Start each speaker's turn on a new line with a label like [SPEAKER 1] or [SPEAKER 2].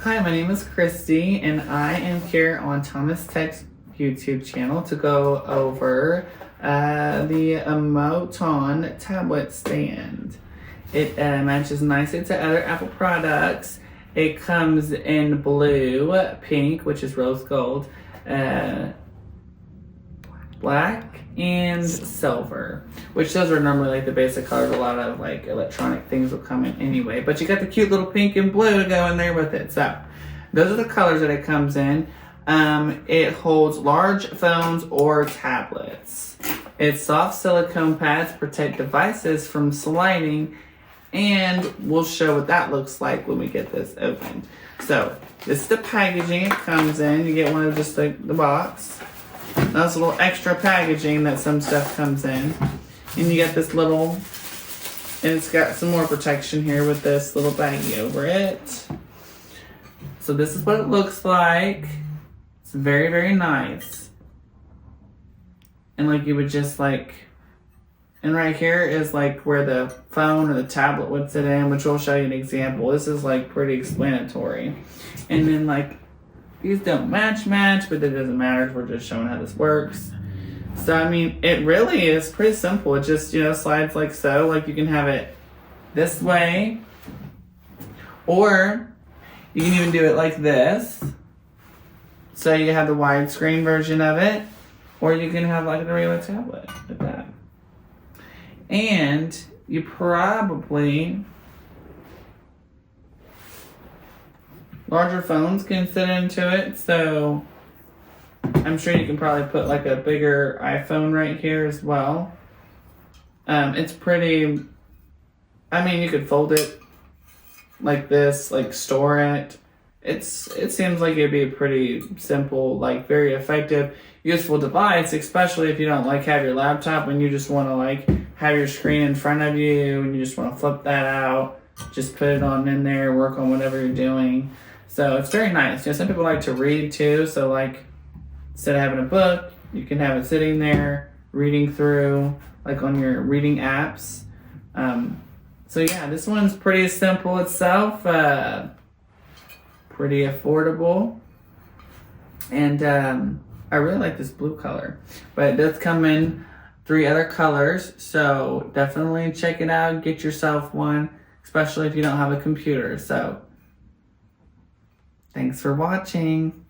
[SPEAKER 1] Hi, my name is Christy, and I am here on Thomas Tech's YouTube channel to go over the Omoton tablet stand. It matches nicely to other Apple products. It comes in blue, pink, which is rose gold, black, and silver, which those are normally like the basic colors. A lot of like electronic things will come in anyway, but you got the cute little pink and blue to go in there with it. So those are the colors that it comes in. It holds large phones or tablets. Its soft silicone pads protect devices from sliding, and we'll show what that looks like when we get this opened. So this is the packaging it comes in. You get one of just like the box. That's a little extra packaging that some stuff comes in. And you get this little, and it's got some more protection here with this little baggie over it. So this is what it looks like. It's very, very nice. And like you would just like, and right here is like where the phone or the tablet would sit in, which we'll show you an example. This is like pretty explanatory. And then like, these don't match, but it doesn't matter. We're just showing how this works. So, I mean, it really is pretty simple. It just, slides like so. Like you can have it this way, or you can even do it like this. So you have the widescreen version of it, or you can have like a regular tablet like that. And you probably, larger phones can fit into it, so I'm sure you can probably put like a bigger iPhone right here as well. It's pretty, I mean, you could fold it like this, like store it. It seems like it'd be a pretty simple, like very effective, useful device, especially if you don't like have your laptop and you just want to like have your screen in front of you and you just want to flip that out, just put it on in there, work on whatever you're doing. So it's very nice. Some people like to read too. So like instead of having a book, you can have it sitting there reading through, like on your reading apps. So yeah, this one's pretty simple itself, pretty affordable, and I really like this blue color. But it does come in 3 other colors, so definitely check it out. Get yourself one, especially if you don't have a computer. So thanks for watching.